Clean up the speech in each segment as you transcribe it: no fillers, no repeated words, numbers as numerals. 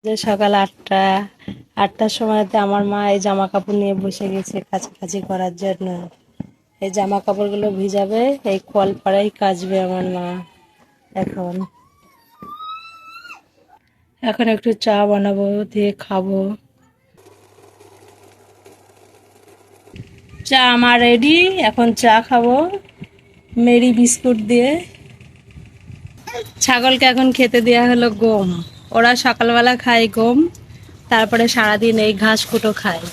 যে সকাল 8টার সময়তে আমার মা এই জামা কাপড় নিয়ে বসে গেছে কাচাকাচি করার জন্য। এই জামা কাপড়গুলো ভিজাবে, এই কলপাড়াই কাচবে আমার মা। এখন এখন একটু চা বানাবো, দিয়ে খাবো। চা আমার রেডি, এখন চা খাবো মেরি বিস্কুট দিয়ে। ছাগলকে এখন খেতে দেওয়া হলো গম। ওরা সকালবেলা খায় গম, তারপরে সারাদিন এই ঘাস কুটো খায়।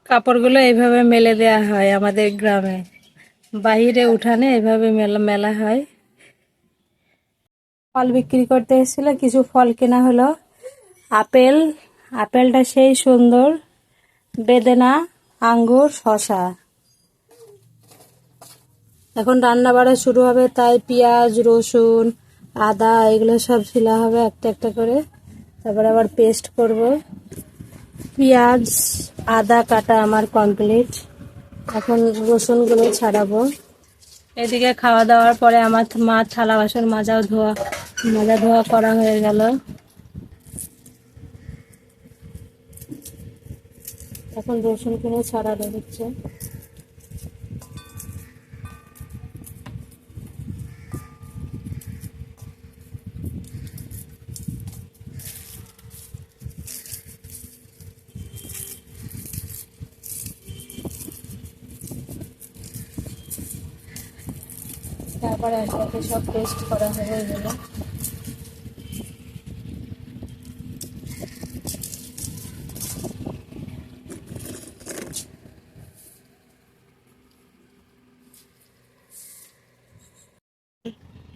কাপড়গুলো এইভাবে মেলে দেয়া হয় আমাদের গ্রামে, বাইরে উঠানে এইভাবে মেলা মেলা হয়। ফল বিক্রি করতে এসেছিল, কিছু ফল কেনা হলো। আপেল, আপেলটা সেই সুন্দর, বেদেনা, আঙ্গুর, শসা। এখন রান্না বাড়া শুরু হবে, তাই পেঁয়াজ, রসুন, আদা এগুলো সব ছিলা হবে একটা একটা করে। তারপরে আবার পেস্ট করব। পেঁয়াজ, আদা কাটা আমার কমপ্লিট। এখন রসুনগুলো ছাড়াবো। এদিকে খাওয়া দাওয়ার পরে আমার মা থালা বাসন মাজা ধোয়া করা হয়ে গেল। এখন রসুন কিনে ছাড়ানো হচ্ছে। তারপরে একসাথে সব পেস্ট করা হয়ে গেল।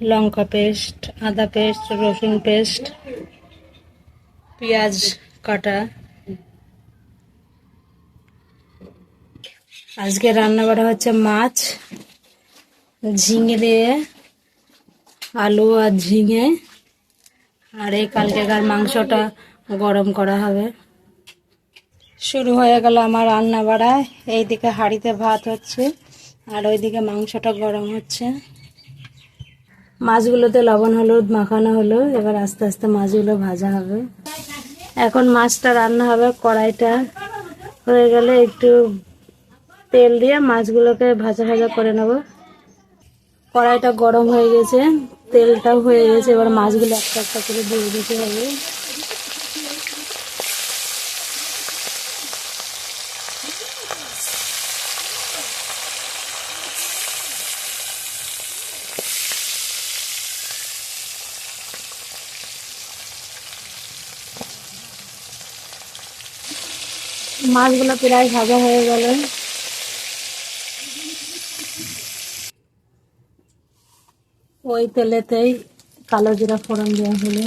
লঙ্কা পেস্ট, আদা পেস্ট, রসুন পেস্ট, পেঁয়াজ কাটা। আজকে রান্না করা হচ্ছে মাছ, ঝিঙে দিয়ে, আলু আর ঝিঙে। আর এই কালকেকার মাংসটা গরম করা হবে। শুরু হয়ে গেল আমার রান্না বাড়া। এইদিকে হাঁড়িতে ভাত হচ্ছে, আর ওইদিকে মাংসটা গরম হচ্ছে। মাছগুলোতে লবণ হলুদ মাখানো হলো, এবার আস্তে আস্তে মাছগুলো ভাজা হবে। এখন মাছটা রান্না হবে। কড়াইটা হয়ে গেলে একটু তেল দিয়ে মাছগুলোকে ভাজা ভাজা করে নেব। কড়াইটা গরম হয়ে গেছে, তেলটাও হয়ে গেছে, এবার মাছগুলো একটা একটা করে দিয়ে দিতে হবে। মাছগুলো প্রায় ভাজা হয়ে গেল। ওই তেলেতেই কালো জিরা ফোড়ন দেওয়া হলো,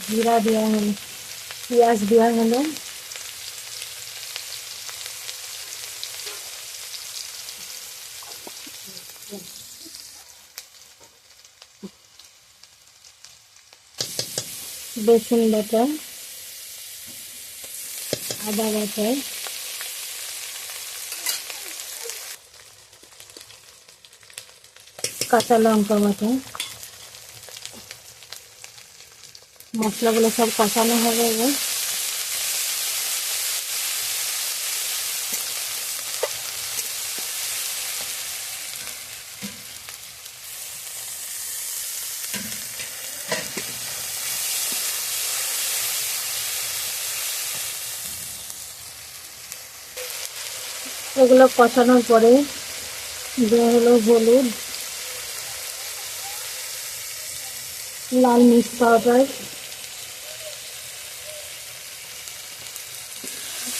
জিরা দেওয়া হলো, পেঁয়াজ দেওয়া হলো। রসুন বাটা, আদা বাটা, কাঁচা লঙ্কা বাটা। মশলাগুলো সব কষানো হবে এবার। এগুলো কষানোর পরে দেওয়া হলো হলুদ, লাল মির্চ পাউডার,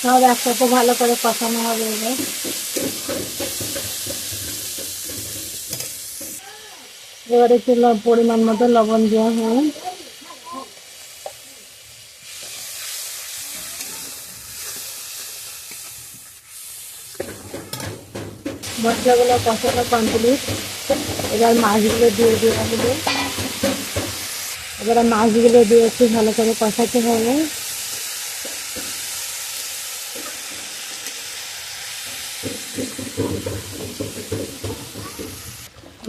সব একসাথে ভালো করে কষানো হবে এবার। এবারে একটু পরিমাণ মতো লবণ দেওয়া হয়। মশলাগুলো কষানো কমপ্লিট। এবার মাছগুলো দিয়ে দেওয়া হলো। এবারে মাছগুলো দিয়ে একটু ভালো করে কষাতে হবে।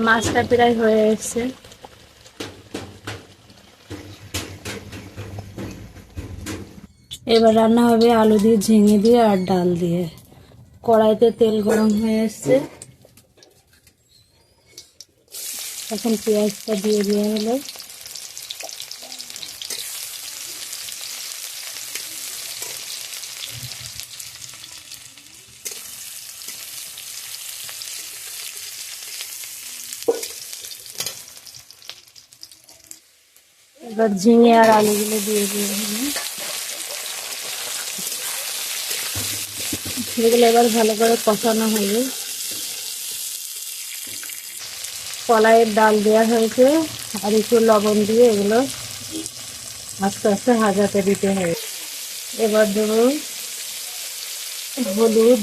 মাছটা প্রায় হয়ে এসছে। এবার রান্না হবে আলু দিয়ে, ঝিঙে দিয়ে আর ডাল দিয়ে। কড়াইতে তেল গরম হয়ে এসছে, এখন পেঁয়াজটা দিয়ে দেওয়া হলো। এবার ঝিঙে আর আলুগুলো দিয়ে দেওয়া হলো। এগুলো এবার ভালো করে কষানো হবে। কলাইয়ের ডাল দেওয়া হয়েছে আর একটু লবণ দিয়ে এগুলো আস্তে আস্তে ভাজাতে দিতে হবে। এবার দেবো হলুদ,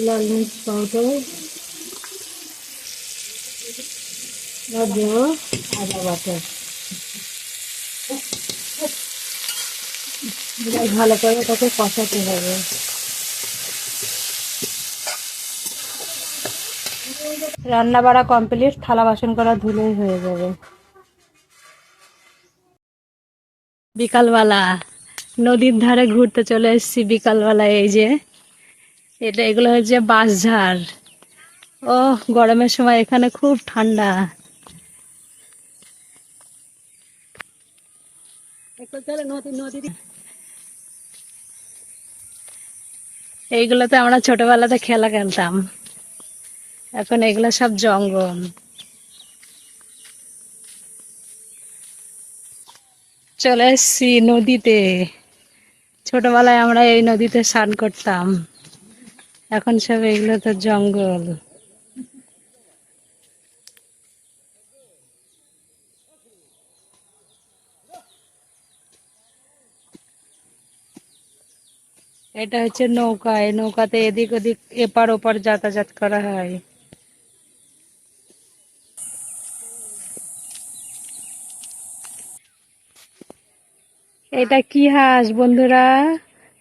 লাল মির্চ পাউডার, এবার দেবো আদা বাটা। ভালো করে তাকে কষাতে হবে। রান্না বাড়া কমপ্লিট, থালা বাসন করা ধুলেই হয়ে যাবে। বিকালবেলা নদীর ধারে ঘুরতে চলে এসেছি বিকালবেলা। এই যে এগুলো হচ্ছে বাঁশঝাড়। ও গরমের সময় এখানে খুব ঠান্ডা। এইগুলোতে আমরা ছোটবেলাতে খেলা খেলতাম, এখন এগুলো সব জঙ্গল। চলে এসছি নদীতে। ছোটবেলায় আমরা এই নদীতে স্নান করতাম, এখন সব এগুলো তো জঙ্গল। এটা হচ্ছে নৌকা, এই নৌকাতে এদিক ওদিক এপার ওপার যাতায়াত করা হয়। এটা কি হাঁস বন্ধুরা,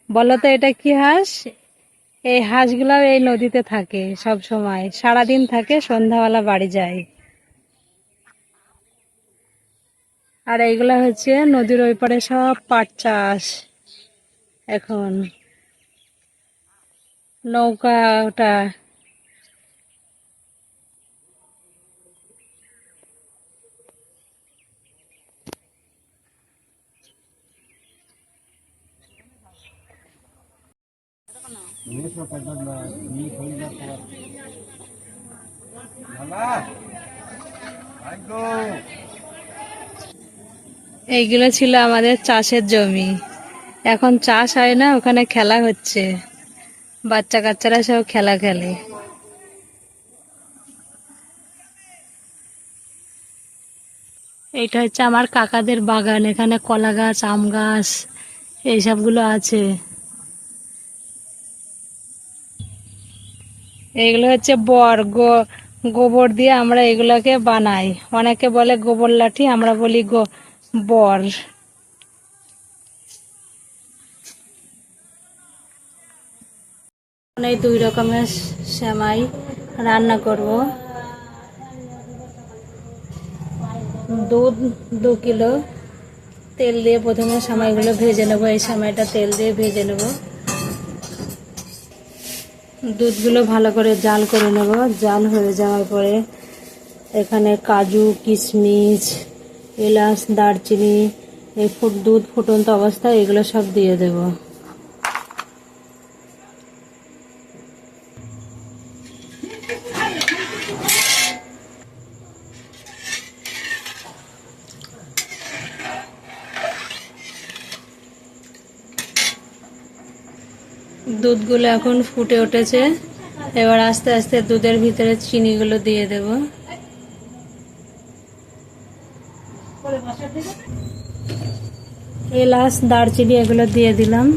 বলো তো এটা কি হাঁস? এই হাঁসগুলো এই নদীতে থাকে সব সময়, সারাদিন থাকে, সন্ধ্যাবেলা বাড়ি যায়। আর এইগুলা হচ্ছে নদীর ওই পারে সব পাট চাষ। এখন নৌকাটা এইগুলো ছিল আমাদের চাষের জমি। এখন চাষ হয় না, ওখানে খেলা হচ্ছে, বাচ্চা কাচ্চারা সব খেলা খেলে। এইটা হচ্ছে আমার কাকাদের বাগান, এখানে কলা গাছ, আম গাছ এইসবগুলো আছে। এগুলো হচ্ছে গোবর দিয়ে আমরা এগুলাকে বানাই। অনেকে বলে গোবর লাঠি, আমরা বলি বর। এই 2 রকমের সেমাই রান্না করব। দুধ 2 কিলো, তেল দিয়ে প্রথমে সেমাইগুলো ভেজে নেব। এই সেমাইটা তেল দিয়ে ভেজে নেব। দুধগুলো ভালো করে জাল করে নেব। জাল হয়ে যাওয়ার পরে এখানে কাজু, কিশমিশ, এলাচ, দারচিনি, এই দুধ ফুটন্ত অবস্থায় এগুলো সব দিয়ে দেব। দুধগুলো এখন ফুটে উঠেছে, এবার আস্তে আস্তে দুধের ভিতরে চিনিগুলো দিয়ে দেব। এলাচ, দারচিনি এগুলো দিয়ে দিলাম।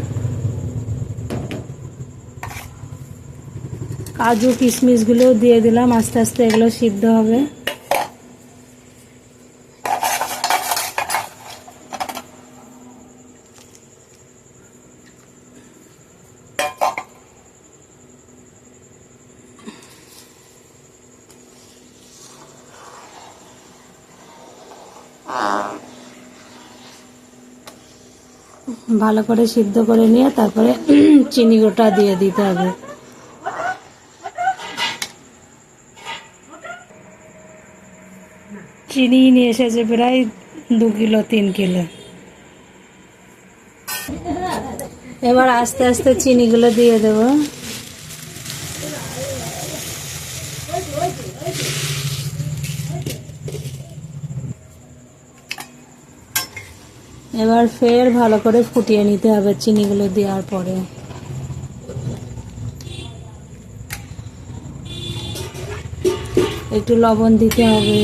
কাজু কিশমিশগুলো দিয়ে দিলাম, আস্তে আস্তে এগুলো সিদ্ধ হবে। ভালো করে সিদ্ধ করে নিয়ে তারপরে চিনি গোটা দিয়ে দিতে হবে। চিনি নিয়ে এসেছে প্রায় 2 কিলো 3 কিলো। এবার আস্তে আস্তে চিনিগুলো দিয়ে দেব। এবার ফের ভালো করে ফুটিয়ে নিতে হবে চিনিগুলো দেওয়ার পরে। একটু লবণ দিতে হবে।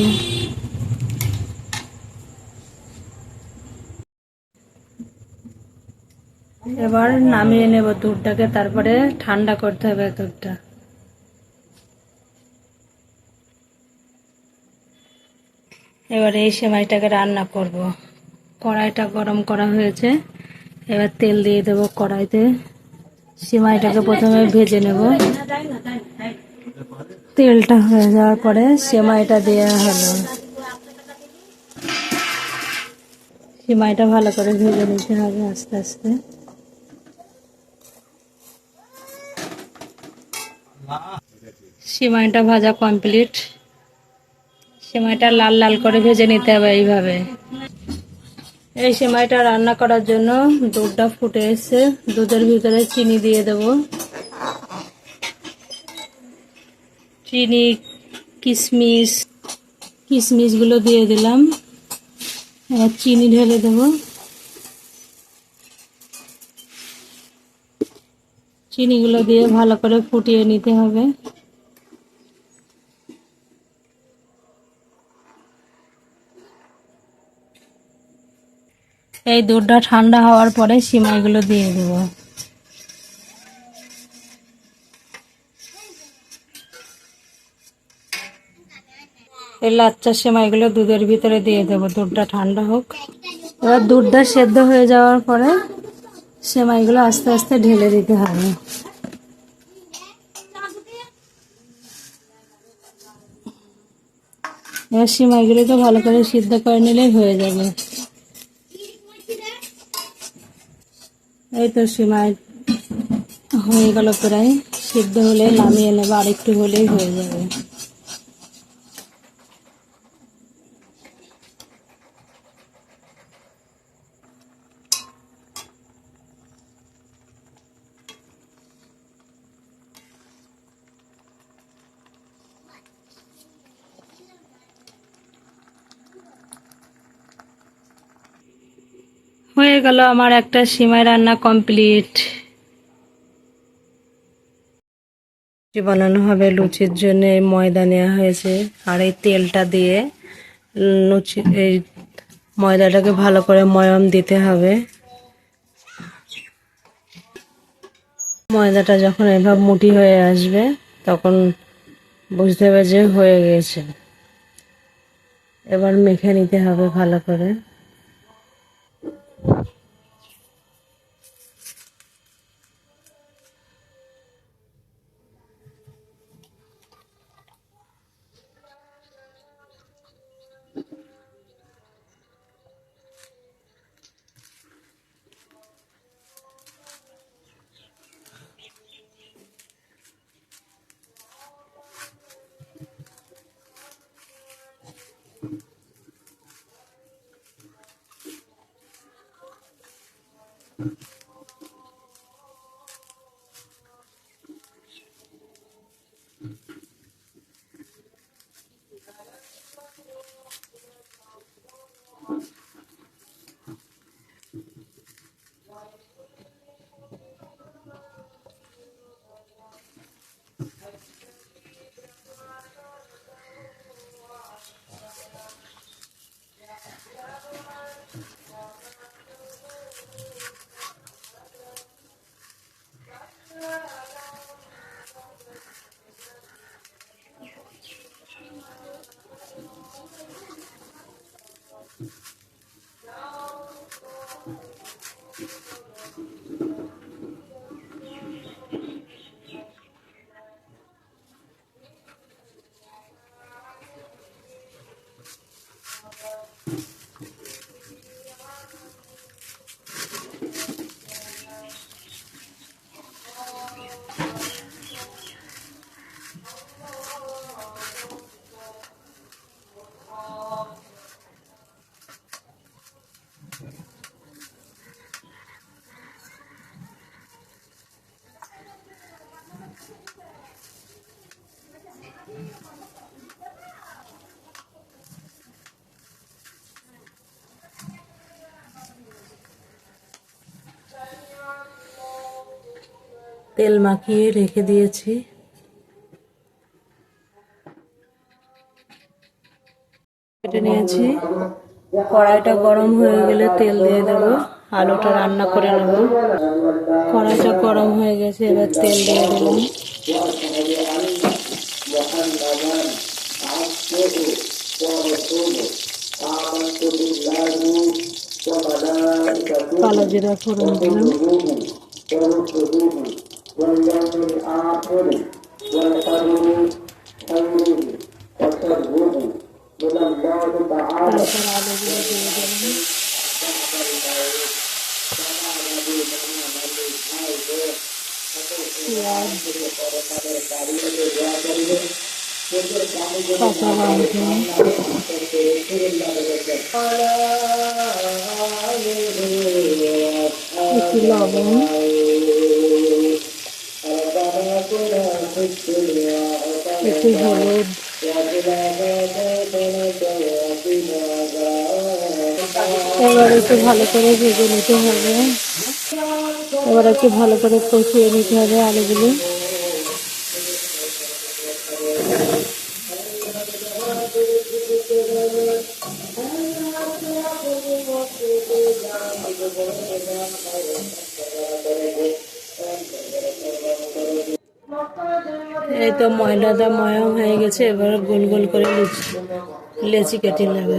এবার নামিয়ে নেব দুধটাকে, তারপরে ঠান্ডা করতে হবে দুধটা। এবার এই সেমাইটাকে রান্না করব। কড়াইটা গরম করা হয়েছে, এবার তেল দিয়ে দেব কড়াইতে। সেমাইটাকে প্রথমে ভেজে নেব। তেলটা হয়ে যাওয়ার পরে সেমাইটা দেওয়া হলো। সেমাইটা ভালো করে ভেজে নিতে হবে আস্তে আস্তে। সেমাইটা ভাজা কমপ্লিট। সেমাইটা লাল লাল করে ভেজে নিতে হবে এইভাবে। এই সেমাইটা রান্না করার জন্য দুধটা ফুটে এসে দুধের ভিতরে চিনি দিয়ে দেব। চিনি, কিশমিশগুলো দিয়ে দিলাম। এবার চিনি ঢেলে দেব। চিনিগুলো দিয়ে ভালো করে ফুটিয়ে নিতে হবে। এই দুধটা ঠান্ডা হওয়ার পরে সেমাইগুলো দিয়ে দেব। এই লাচ্চা সেমাইগুলো দুধের ভিতরে দিয়ে দেব, দুধটা ঠান্ডা হোক। এবার দুধটা সেদ্ধ হয়ে যাওয়ার পরে সেমাইগুলো আস্তে আস্তে ঢেলে দিতে হবে। এবার সেমাইগুলোকে ভালো করে সিদ্ধ করে নিলেই হয়ে যাবে। এই তো সেমাই হয়ে গেল প্রায়। সিদ্ধ হলে নামিয়ে নেব, আর একটু হলেই হয়ে যাবে। হয়ে গেল আমার একটা সিমাই রান্না কমপ্লিট। লুচি বানানো হবে, লুচির জন্য ময়দা নেওয়া হয়েছে, আর এই তেলটা দিয়ে লুচি এই ময়দাটাকে ভালো করে ময়াম দিতে হবে। ময়দাটা যখন এভাবে মুঠি হয়ে আসবে তখন বুঝতে হবে যে হয়ে গেছে। এবার মেখে নিতে হবে ভালো করে। তেল মাখিয়ে রেখে দিয়েছি। কেটে নিয়েছি। কড়াইটা গরম হয়ে গেলে তেল দিয়ে দেব, আলুটা রান্না করে নেব। কড়াইটা গরম হয়ে গেছে, এবার তেল দিয়ে দিলাম। কালো জিরা ফোড়ন দিলাম। তারপর আলুগুলো দিয়ে দিলাম। পেঁয়াজ, কাঁচা লঙ্কা, একটু লবণ, একটু হলুদ, এবার একটু ভালো করে ভেজে নিতে হবে। এবার একটু ভালো করে কষিয়ে নিতে হবে আলুগুলো। এই তো ময়দাটা ময়াম হয়ে গেছে, এবার গোল গোল করে লেচি কেটে নেবে।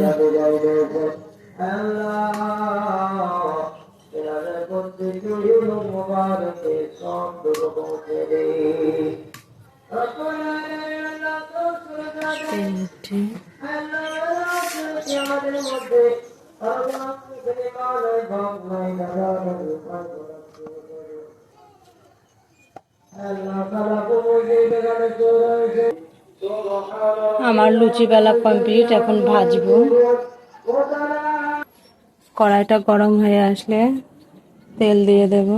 আমার লুচি বেলা কমপ্লিট, এখন ভাজবো। কড়াইটা গরম হয়ে আসলে তেল দিয়ে দেব।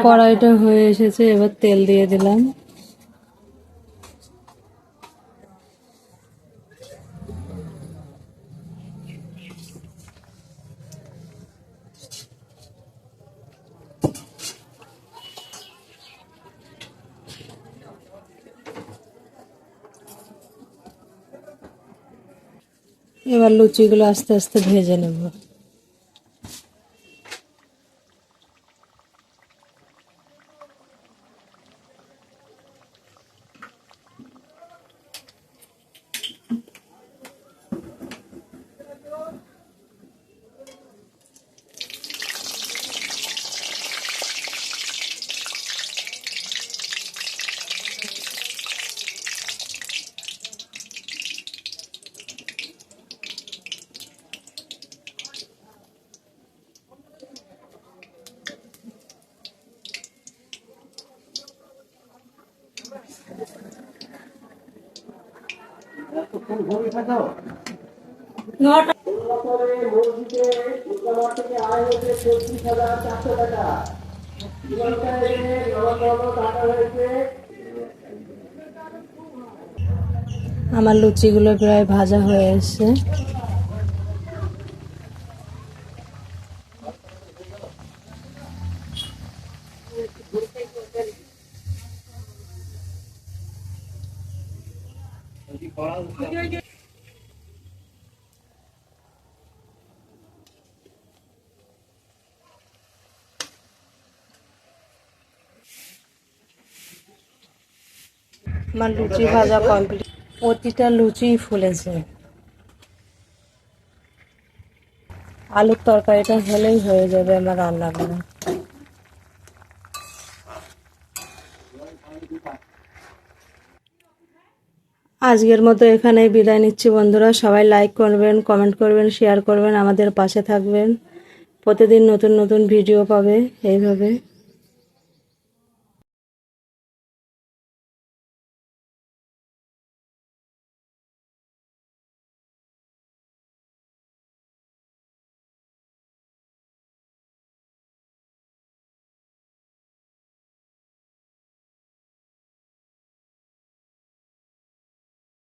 কড়াইটা হয়ে এসেছে, এবার তেল দিয়ে দিলাম। এবার লুচিগুলো আস্তে আস্তে ভেজে নেব। আমার লুচিগুলো প্রায় ভাজা হয়ে এসেছে। আমার লুচি ভাজা কমপ্লিট, প্রতিটা লুচি ফুলেছে। আলুর তরকারিটা হলেই হয়ে যাবে আমার রান্না করা। আজকের মতো এখানেই বিদায় নিচ্ছি বন্ধুরা। সবাই লাইক করবেন, কমেন্ট করবেন, শেয়ার করবেন, আমাদের পাশে থাকবেন। প্রতিদিন নতুন নতুন ভিডিও পাবে এইভাবে।